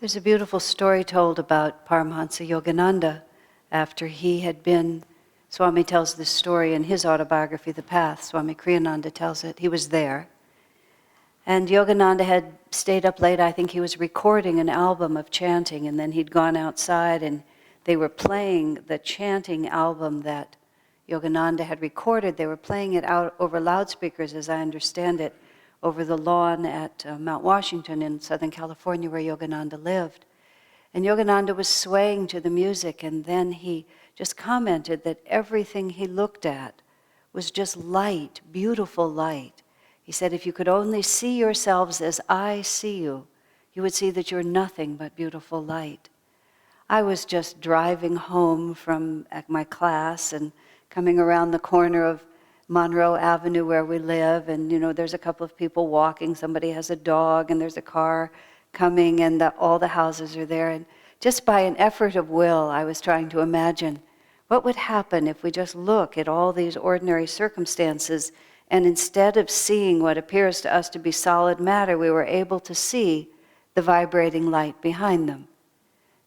There's a beautiful story told about Paramahansa Yogananda after he had been, Swami tells this story in his autobiography, The Path. Swami Kriyananda tells it. He was there. And Yogananda had stayed up late. I think he was recording an album of chanting, and then he'd gone outside and they were playing the chanting album that Yogananda had recorded. They were playing it out over loudspeakers, as I understand it, over the lawn at Mount Washington in Southern California where Yogananda lived. And Yogananda was swaying to the music, and then he just commented that everything he looked at was just light, beautiful light. He said, if you could only see yourselves as I see you, you would see that you're nothing but beautiful light. I was just driving home from my class and coming around the corner of Monroe Avenue where we live, and there's a couple of people walking, somebody has a dog, and there's a car coming, and all the houses are there. And just by an effort of will, I was trying to imagine what would happen if we just look at all these ordinary circumstances, and instead of seeing what appears to us to be solid matter, we were able to see the vibrating light behind them.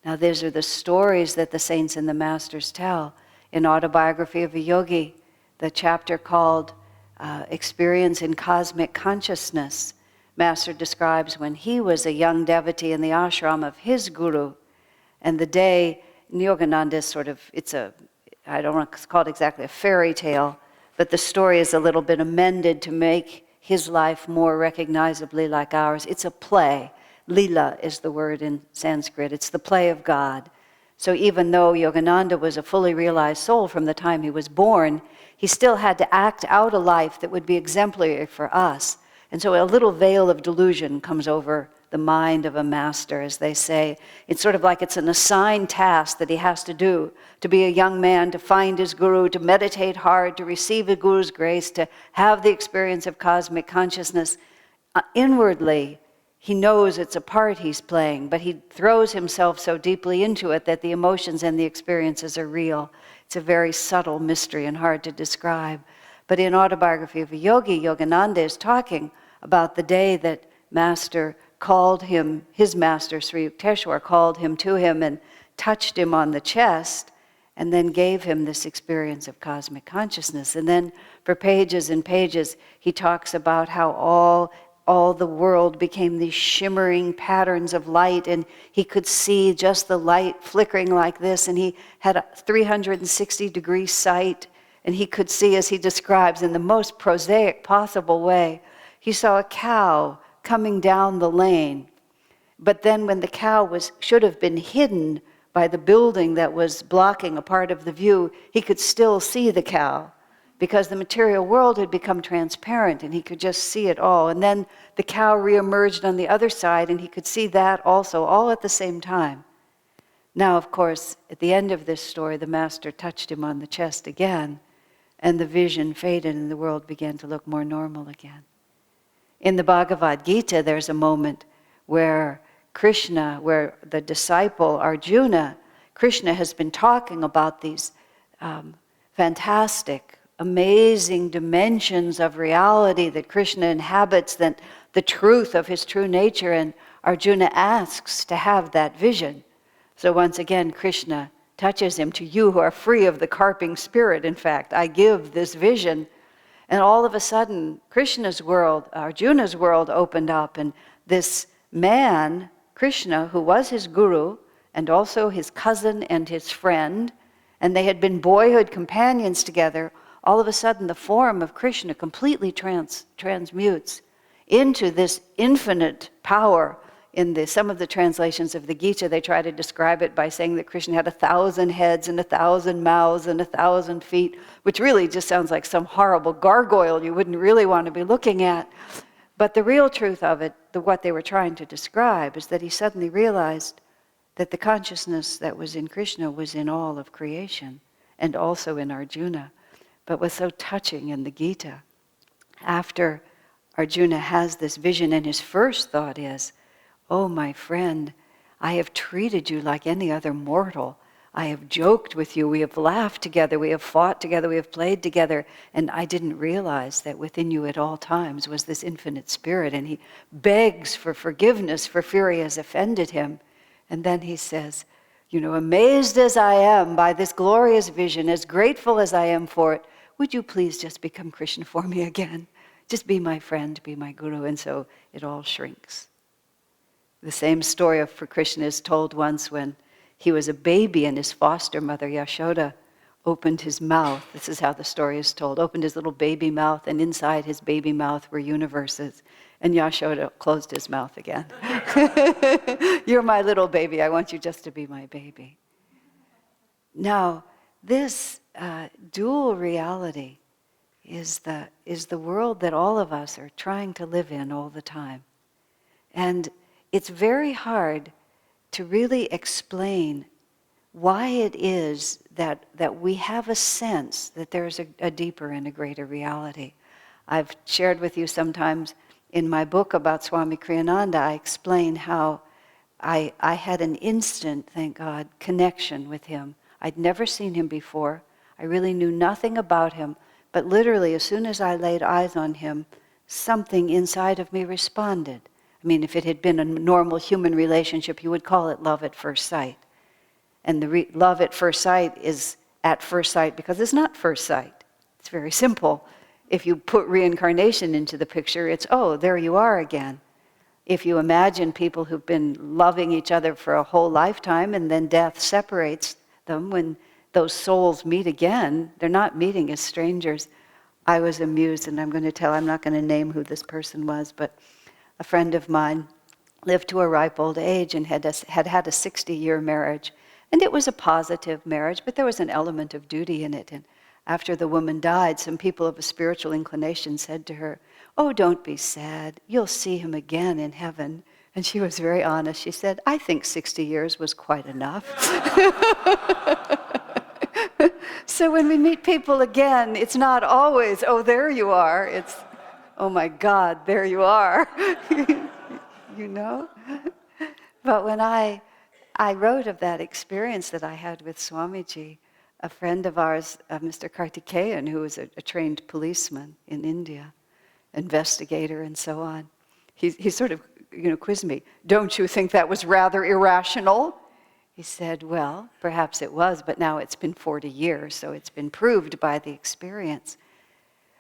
Now, these are the stories that the saints and the masters tell. In Autobiography of a Yogi, the chapter called Experience in Cosmic Consciousness, Master describes when he was a young devotee in the ashram of his guru, and the day, Yogananda is I don't want to call it exactly a fairy tale, but the story is a little bit amended to make his life more recognizably like ours. It's a play. Lila is the word in Sanskrit. It's the play of God. So even though Yogananda was a fully realized soul from the time he was born, he still had to act out a life that would be exemplary for us. And so a little veil of delusion comes over the mind of a master, as they say. It's sort of like it's an assigned task that he has to do, to be a young man, to find his guru, to meditate hard, to receive a guru's grace, to have the experience of cosmic consciousness. Inwardly, he knows it's a part he's playing, but he throws himself so deeply into it that the emotions and the experiences are real. It's a very subtle mystery and hard to describe. But in Autobiography of a Yogi, Yogananda is talking about the day that Master called him, his master, Sri Yukteswar, called him to him and touched him on the chest and then gave him this experience of cosmic consciousness. And then for pages and pages, he talks about how all the world became these shimmering patterns of light, and he could see just the light flickering like this, and he had a 360-degree sight, and he could see, as he describes in the most prosaic possible way, he saw a cow coming down the lane. But then when the cow should have been hidden by the building that was blocking a part of the view, he could still see the cow because the material world had become transparent and he could just see it all. And then the cow reemerged on the other side and he could see that also, all at the same time. Now, of course, at the end of this story, the master touched him on the chest again, and the vision faded and the world began to look more normal again. In the Bhagavad Gita, there's a moment where where the disciple Arjuna, Krishna has been talking about these fantastic, amazing dimensions of reality that Krishna inhabits, that the truth of his true nature, and Arjuna asks to have that vision. So once again, Krishna touches him. To you who are free of the carping spirit, in fact, I give this vision. And all of a sudden, Krishna's world, Arjuna's world opened up, and this man, Krishna, who was his guru, and also his cousin and his friend, and they had been boyhood companions together, all of a sudden the form of Krishna completely transmutes into this infinite power. In some of the translations of the Gita, they try to describe it by saying that Krishna had 1,000 heads and 1,000 mouths and 1,000 feet, which really just sounds like some horrible gargoyle you wouldn't really want to be looking at. But the real truth of it, what they were trying to describe, is that he suddenly realized that the consciousness that was in Krishna was in all of creation, and also in Arjuna. But was so touching in the Gita. After Arjuna has this vision, and his first thought is, oh, my friend, I have treated you like any other mortal. I have joked with you. We have laughed together. We have fought together. We have played together. And I didn't realize that within you at all times was this infinite spirit. And he begs for forgiveness for fear he has offended him. And then he says, amazed as I am by this glorious vision, as grateful as I am for it, would you please just become Krishna for me again? Just be my friend, be my guru. And so it all shrinks. The same story for Krishna is told once when he was a baby and his foster mother, Yashoda, opened his mouth. This is how the story is told. Opened his little baby mouth, and inside his baby mouth were universes. And Yashoda closed his mouth again. You're my little baby. I want you just to be my baby. Now, this dual reality is the world that all of us are trying to live in all the time. And it's very hard to really explain why it is that we have a sense that there's a deeper and a greater reality. I've shared with you sometimes in my book about Swami Kriyananda, I explain how I had an instant, thank God, connection with him. I'd never seen him before. I really knew nothing about him, but literally as soon as I laid eyes on him, something inside of me responded. I mean, if it had been a normal human relationship, you would call it love at first sight. And the love at first sight is at first sight because it's not first sight. It's very simple. If you put reincarnation into the picture, it's, oh, there you are again. If you imagine people who've been loving each other for a whole lifetime and then death separates them, when those souls meet again, they're not meeting as strangers. I was amused, and I'm not going to name who this person was, but a friend of mine lived to a ripe old age and had had a 60-year marriage. And it was a positive marriage, but there was an element of duty in it. And after the woman died, some people of a spiritual inclination said to her, "Oh, don't be sad. You'll see him again in heaven." And she was very honest. She said, "I think 60 years was quite enough." So when we meet people again, it's not always, "Oh, there you are." It's, "Oh my God, there you are." But when I wrote of that experience that I had with Swamiji, a friend of ours, Mr. Kartikeyan, who was a trained policeman in India, investigator and so on, he sort of quizzed me, "Don't you think that was rather irrational?" He said, "Well, perhaps it was, but now it's been 40 years, so it's been proved by the experience."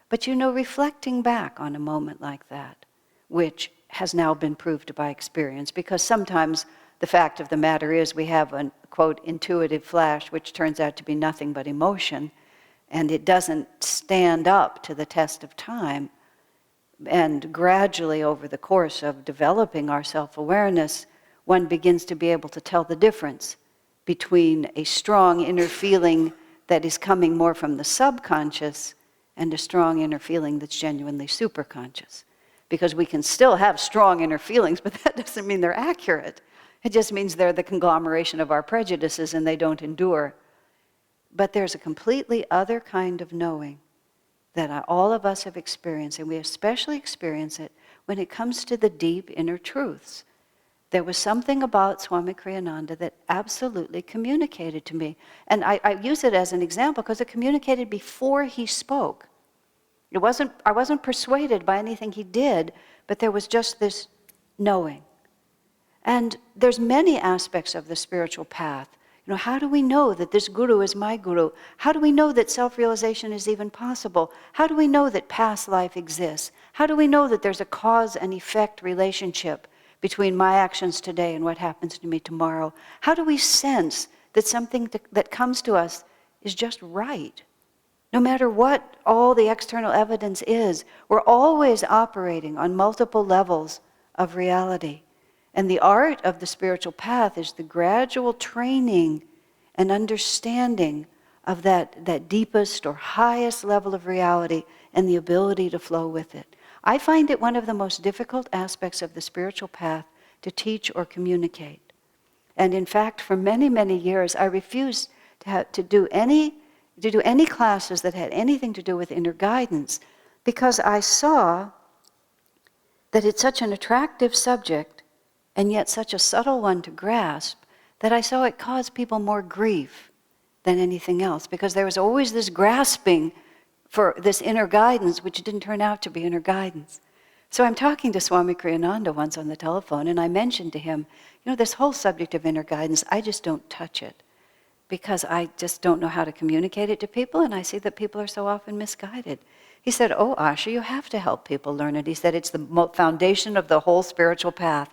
But reflecting back on a moment like that, which has now been proved by experience, because sometimes the fact of the matter is we have an, quote, intuitive flash, which turns out to be nothing but emotion, and it doesn't stand up to the test of time. And gradually, over the course of developing our self-awareness, one begins to be able to tell the difference between a strong inner feeling that is coming more from the subconscious and a strong inner feeling that's genuinely superconscious. Because we can still have strong inner feelings, but that doesn't mean they're accurate. It just means they're the conglomeration of our prejudices and they don't endure. But there's a completely other kind of knowing that all of us have experienced, and we especially experience it when it comes to the deep inner truths. There was something about Swami Kriyananda that absolutely communicated to me. And I use it as an example because it communicated before he spoke. I wasn't persuaded by anything he did, but there was just this knowing. And there's many aspects of the spiritual path. How do we know that this guru is my guru? How do we know that self-realization is even possible? How do we know that past life exists? How do we know that there's a cause and effect relationship between my actions today and what happens to me tomorrow? How do we sense that something that comes to us is just right? No matter what all the external evidence is, we're always operating on multiple levels of reality. And the art of the spiritual path is the gradual training and understanding of that deepest or highest level of reality and the ability to flow with it. I find it one of the most difficult aspects of the spiritual path to teach or communicate. And in fact, for many, many years, I refused to do any classes that had anything to do with inner guidance, because I saw that it's such an attractive subject and yet such a subtle one to grasp that I saw it cause people more grief than anything else, because there was always this grasping for this inner guidance, which didn't turn out to be inner guidance. So I'm talking to Swami Kriyananda once on the telephone, and I mentioned to him, this whole subject of inner guidance, I just don't touch it because I just don't know how to communicate it to people, and I see that people are so often misguided. He said, "Oh, Asha, you have to help people learn it." He said, "It's the foundation of the whole spiritual path."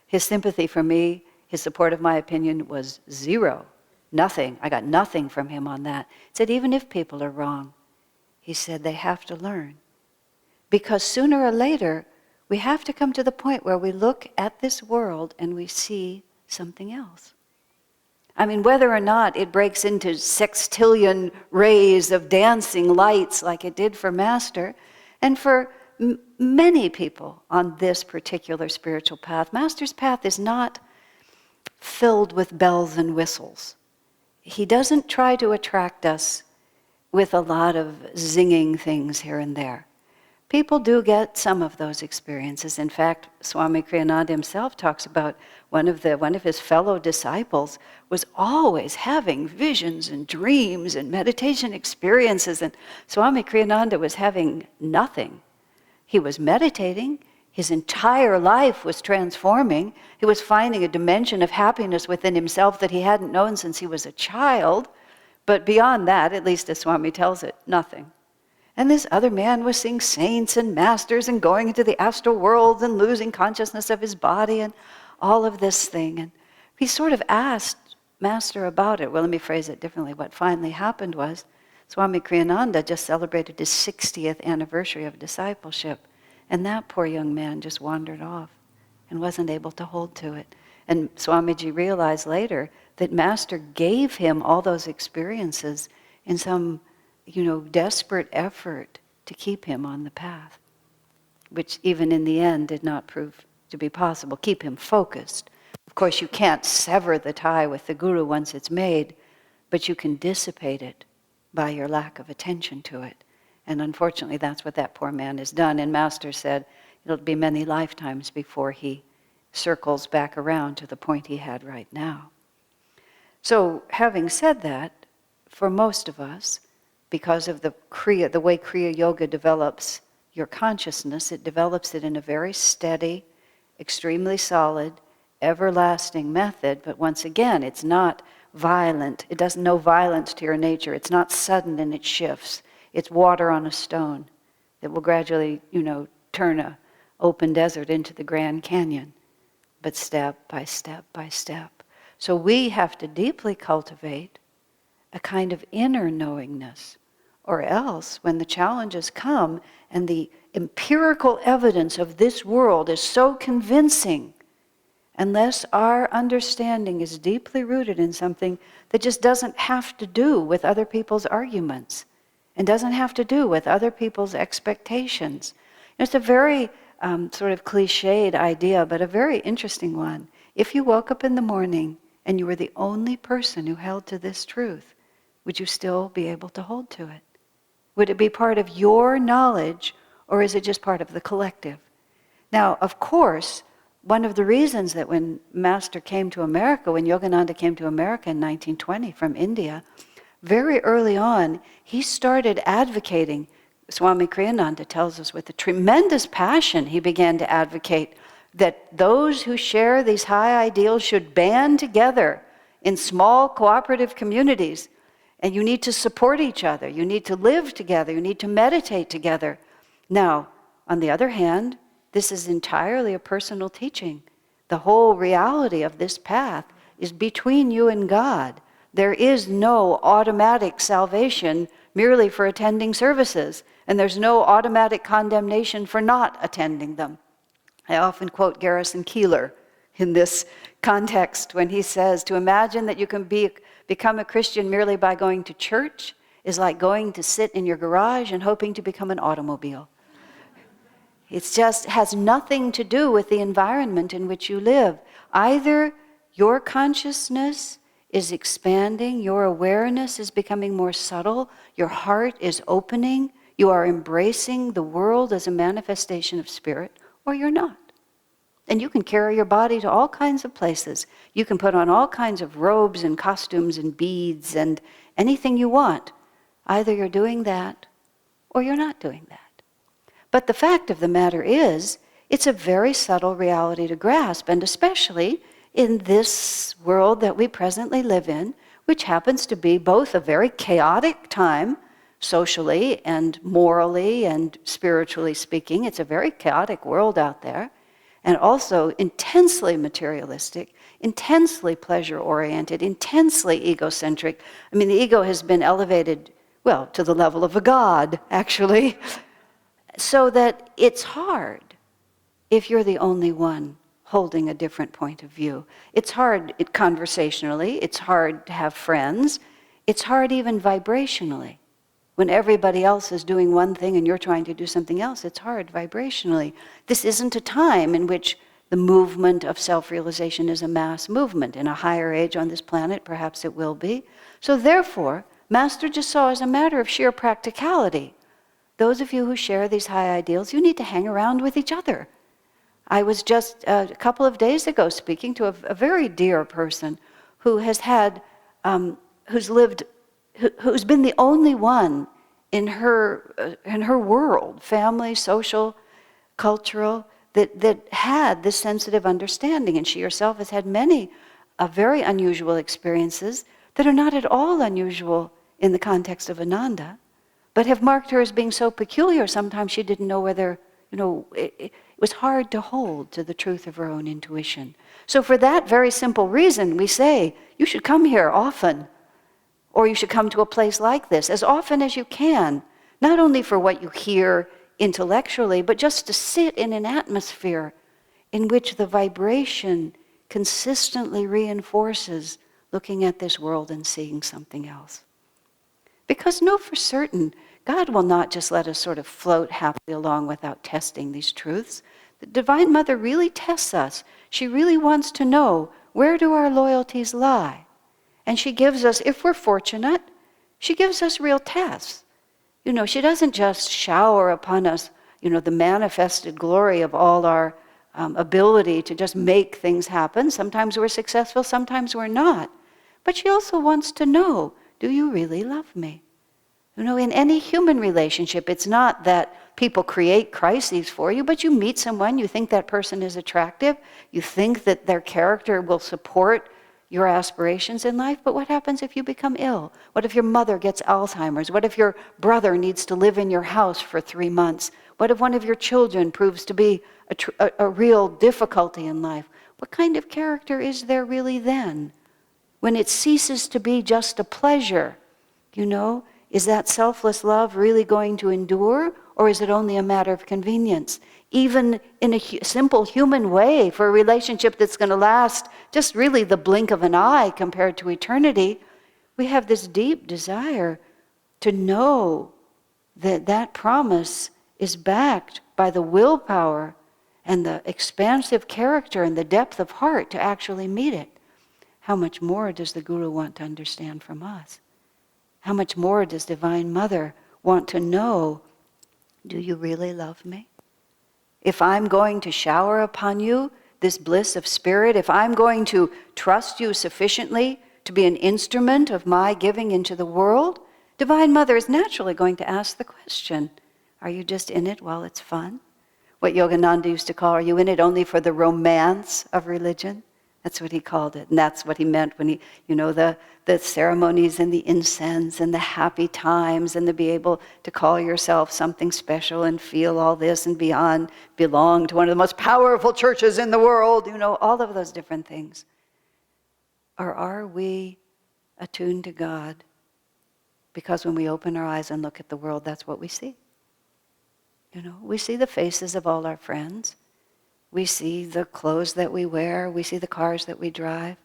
His sympathy for me, his support of my opinion was zero. Nothing. I got nothing from him on that. He said, even if people are wrong, he said, they have to learn. Because sooner or later, we have to come to the point where we look at this world and we see something else. I mean, whether or not it breaks into sextillion rays of dancing lights like it did for Master, and for many people on this particular spiritual path, Master's path is not filled with bells and whistles. He doesn't try to attract us with a lot of zinging things here and there. People do get some of those experiences. In fact, Swami Kriyananda himself talks about one of his fellow disciples was always having visions and dreams and meditation experiences, and Swami Kriyananda was having nothing. He was meditating. His entire life was transforming. He was finding a dimension of happiness within himself that he hadn't known since he was a child. But beyond that, at least as Swami tells it, nothing. And this other man was seeing saints and masters and going into the astral world and losing consciousness of his body and all of this thing. And he sort of asked Master about it. Well, let me phrase it differently. What finally happened was Swami Kriyananda just celebrated his 60th anniversary of discipleship. And that poor young man just wandered off and wasn't able to hold to it. And Swamiji realized later that Master gave him all those experiences in some desperate effort to keep him on the path, which even in the end did not prove to be possible. Keep him focused. Of course, you can't sever the tie with the Guru once it's made, but you can dissipate it by your lack of attention to it. And unfortunately, that's what that poor man has done. And Master said it'll be many lifetimes before he circles back around to the point he had right now. So, having said that, for most of us, because of the way Kriya Yoga develops your consciousness, it develops it in a very steady, extremely solid, everlasting method. But once again, it's not violent. It doesn't know violence to your nature. It's not sudden and it shifts. It's water on a stone that will gradually, turn an open desert into the Grand Canyon, but step by step by step. So we have to deeply cultivate a kind of inner knowingness, or else when the challenges come and the empirical evidence of this world is so convincing, unless our understanding is deeply rooted in something that just doesn't have to do with other people's arguments and doesn't have to do with other people's expectations. It's a very sort of cliched idea, but a very interesting one. If you woke up in the morning and you were the only person who held to this truth, would you still be able to hold to it? Would it be part of your knowledge, or is it just part of the collective? Now, of course, one of the reasons that when Master came to America, when Yogananda came to America in 1920 from India, very early on, he started advocating. Swami Kriyananda tells us with a tremendous passion, he began to advocate that those who share these high ideals should band together in small cooperative communities. And you need to support each other. You need to live together. You need to meditate together. Now, on the other hand, this is entirely a personal teaching. The whole reality of this path is between you and God. There is no automatic salvation merely for attending services, and there's no automatic condemnation for not attending them. I often quote Garrison Keillor in this context when he says, to imagine that you can become a Christian merely by going to church is like going to sit in your garage and hoping to become an automobile. It just has nothing to do with the environment in which you live. Either your consciousness is expanding, your awareness is becoming more subtle, your heart is opening, you are embracing the world as a manifestation of spirit, or you're not. And you can carry your body to all kinds of places. You can put on all kinds of robes and costumes and beads and anything you want. Either you're doing that or you're not doing that. But the fact of the matter is, it's a very subtle reality to grasp, and especially in this world that we presently live in, which happens to be both a very chaotic time, socially and morally and spiritually speaking. It's a very chaotic world out there, and also intensely materialistic, intensely pleasure-oriented, intensely egocentric. I mean, the ego has been elevated, well, to the level of a god, actually, so that it's hard if you're the only one holding a different point of view. It's hard conversationally, it's hard to have friends, it's hard even vibrationally. When everybody else is doing one thing and you're trying to do something else, it's hard vibrationally. This isn't a time in which the movement of self-realization is a mass movement. In a higher age on this planet, perhaps it will be. So therefore, Master just saw as a matter of sheer practicality, those of you who share these high ideals, you need to hang around with each other. I was just a couple of days ago speaking to a very dear person who has had, who's been the only one in her world, family, social, cultural, that had this sensitive understanding. And she herself has had many very unusual experiences that are not at all unusual in the context of Ananda, but have marked her as being so peculiar. Sometimes she didn't know whether, it was hard to hold to the truth of her own intuition. So for that very simple reason, we say, you should come here often, or you should come to a place like this as often as you can, not only for what you hear intellectually, but just to sit in an atmosphere in which the vibration consistently reinforces looking at this world and seeing something else. Because know for certain, God will not just let us sort of float happily along without testing these truths. The Divine Mother really tests us. She really wants to know, where do our loyalties lie? And she gives us, if we're fortunate, she gives us real tests. She doesn't just shower upon us, the manifested glory of all our ability to just make things happen. Sometimes we're successful, sometimes we're not. But she also wants to know, do you really love me? In any human relationship, it's not that people create crises for you, but you meet someone, you think that person is attractive, you think that their character will support your aspirations in life, but what happens if you become ill? What if your mother gets Alzheimer's? What if your brother needs to live in your house for 3 months? What if one of your children proves to be a real difficulty in life? What kind of character is there really then? When it ceases to be just a pleasure, is that selfless love really going to endure, or is it only a matter of convenience? Even in a simple human way, for a relationship that's going to last just really the blink of an eye compared to eternity, we have this deep desire to know that that promise is backed by the willpower and the expansive character and the depth of heart to actually meet it. How much more does the Guru want to understand from us? How much more does Divine Mother want to know, do you really love me? If I'm going to shower upon you this bliss of spirit, if I'm going to trust you sufficiently to be an instrument of my giving into the world, Divine Mother is naturally going to ask the question, are you just in it while it's fun? What Yogananda used to call, are you in it only for the romance of religion? That's what he called it, and that's what he meant when he, the ceremonies and the incense and the happy times and to be able to call yourself something special and feel all this and beyond, belong to one of the most powerful churches in the world, all of those different things. Or are we attuned to God? Because when we open our eyes and look at the world, that's what we see. We see the faces of all our friends. We see the clothes that we wear, we see the cars that we drive.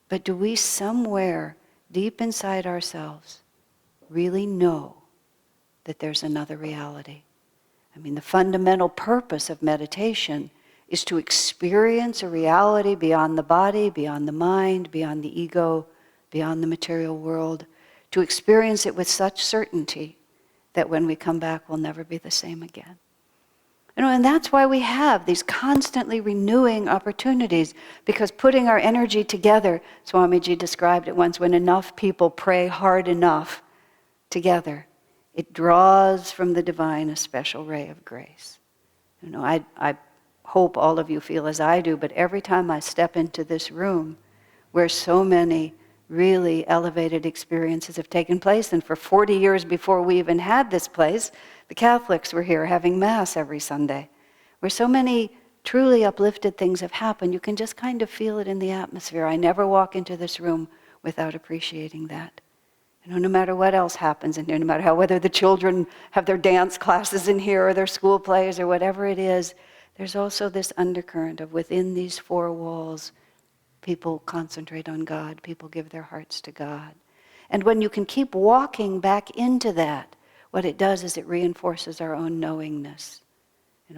But do we somewhere deep inside ourselves really know that there's another reality? The fundamental purpose of meditation is to experience a reality beyond the body, beyond the mind, beyond the ego, beyond the material world, to experience it with such certainty that when we come back, we'll never be the same again. And that's why we have these constantly renewing opportunities, because putting our energy together, Swamiji described it once, when enough people pray hard enough together, It draws from the divine a special ray of grace. I hope all of you feel as I do, but every time I step into this room where so many really elevated experiences have taken place, and for 40 years before we even had this place, the Catholics were here having Mass every Sunday, where so many truly uplifted things have happened, you can just kind of feel it in the atmosphere. I never walk into this room without appreciating that. No matter what else happens in here, no matter whether the children have their dance classes in here or their school plays or whatever it is, there's also this undercurrent of within these four walls, people concentrate on God, people give their hearts to God. And when you can keep walking back into that, what it does is it reinforces our own knowingness.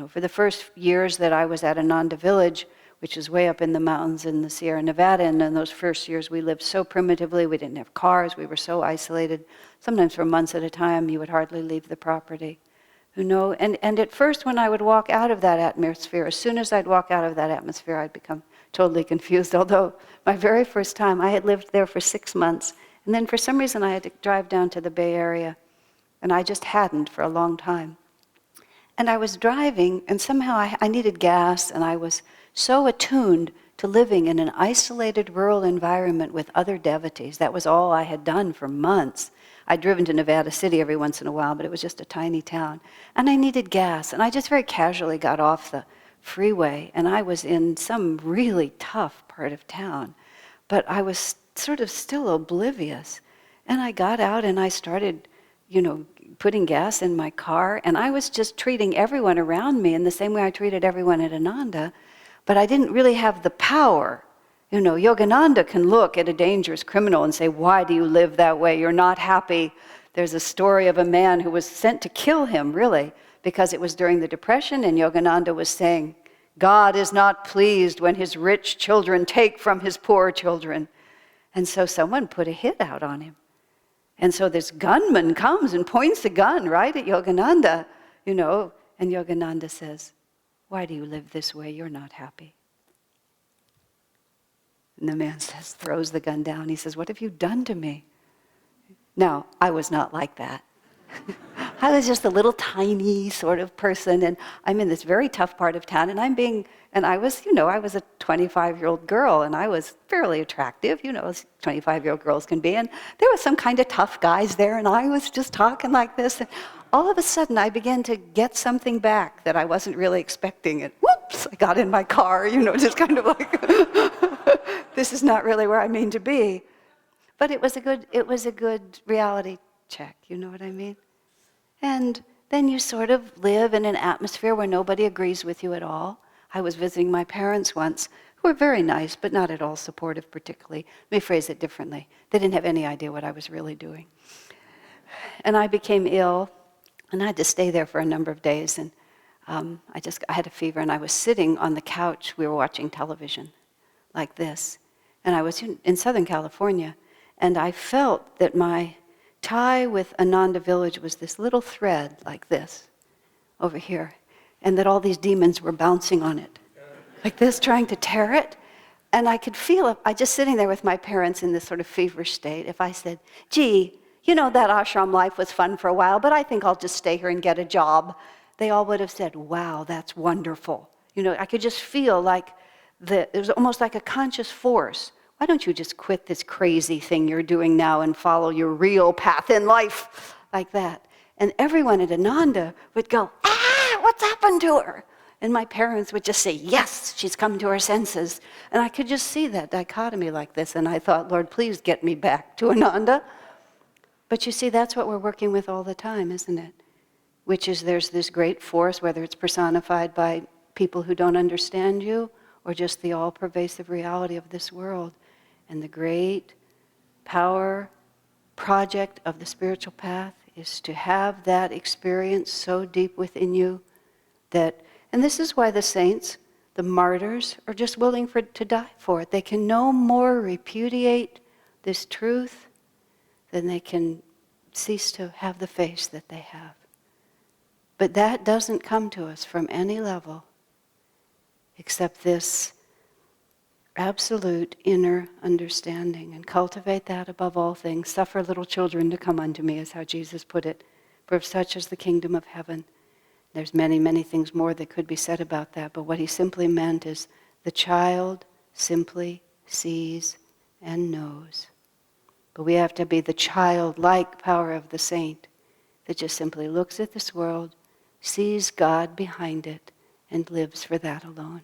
For the first years that I was at Ananda Village, which is way up in the mountains in the Sierra Nevada, and in those first years we lived so primitively, we didn't have cars, we were so isolated. Sometimes for months at a time, you would hardly leave the property. And at first when I would walk out of that atmosphere, as soon as I'd walk out of that atmosphere, I'd become totally confused. Although my very first time, I had lived there for 6 months, and then for some reason I had to drive down to the Bay Area, and I just hadn't for a long time. And I was driving, and somehow I needed gas, and I was so attuned to living in an isolated rural environment with other devotees. That was all I had done for months. I'd driven to Nevada City every once in a while, but it was just a tiny town. And I needed gas, and I just very casually got off the freeway, and I was in some really tough part of town. But I was sort of still oblivious. And I got out, and I started, putting gas in my car, and I was just treating everyone around me in the same way I treated everyone at Ananda, but I didn't really have the power. Yogananda can look at a dangerous criminal and say, "Why do you live that way? You're not happy." There's a story of a man who was sent to kill him, really, because it was during the Depression, and Yogananda was saying, "God is not pleased when his rich children take from his poor children." And so someone put a hit out on him. And so this gunman comes and points a gun right at Yogananda, and Yogananda says, "Why do you live this way? You're not happy." And the man throws the gun down. He says, "What have you done to me?" Now, I was not like that. I was just a little tiny sort of person, and I'm in this very tough part of town, and I was a 25-year-old girl, and I was fairly attractive, as 25-year-old girls can be, and there was some kind of tough guys there, and I was just talking like this, and all of a sudden I began to get something back that I wasn't really expecting, and whoops, I got in my car, just kind of like, this is not really where I mean to be. But it was a good reality check, you know what I mean? And then you sort of live in an atmosphere where nobody agrees with you at all. I was visiting my parents once, who were very nice, but not at all supportive particularly. Let me phrase it differently. They didn't have any idea what I was really doing. And I became ill, and I had to stay there for a number of days. And I had a fever, and I was sitting on the couch. We were watching television like this. And I was in Southern California, and I felt that my tie with Ananda Village was this little thread like this, over here, and that all these demons were bouncing on it, like this, trying to tear it. And I could feel it. I just sitting there with my parents in this sort of feverish state. If I said, "Gee, that ashram life was fun for a while, but I think I'll just stay here and get a job," they all would have said, "Wow, that's wonderful." I could just feel like it was almost like a conscious force. Why don't you just quit this crazy thing you're doing now and follow your real path in life, like that? And everyone at Ananda would go, "Ah, what's happened to her?" And my parents would just say, "Yes, she's come to her senses." And I could just see that dichotomy like this. And I thought, "Lord, please get me back to Ananda." But you see, that's what we're working with all the time, isn't it? Which is there's this great force, whether it's personified by people who don't understand you or just the all-pervasive reality of this world. And the great power project of the spiritual path is to have that experience so deep within you that, and this is why the saints, the martyrs, are just willing to die for it. They can no more repudiate this truth than they can cease to have the face that they have. But that doesn't come to us from any level except this absolute inner understanding, and cultivate that above all things. "Suffer little children to come unto me," is how Jesus put it. For of such is the kingdom of heaven. There's many, many things more that could be said about that, but what he simply meant is the child simply sees and knows. But we have to be the childlike power of the saint that just simply looks at this world, sees God behind it, and lives for that alone.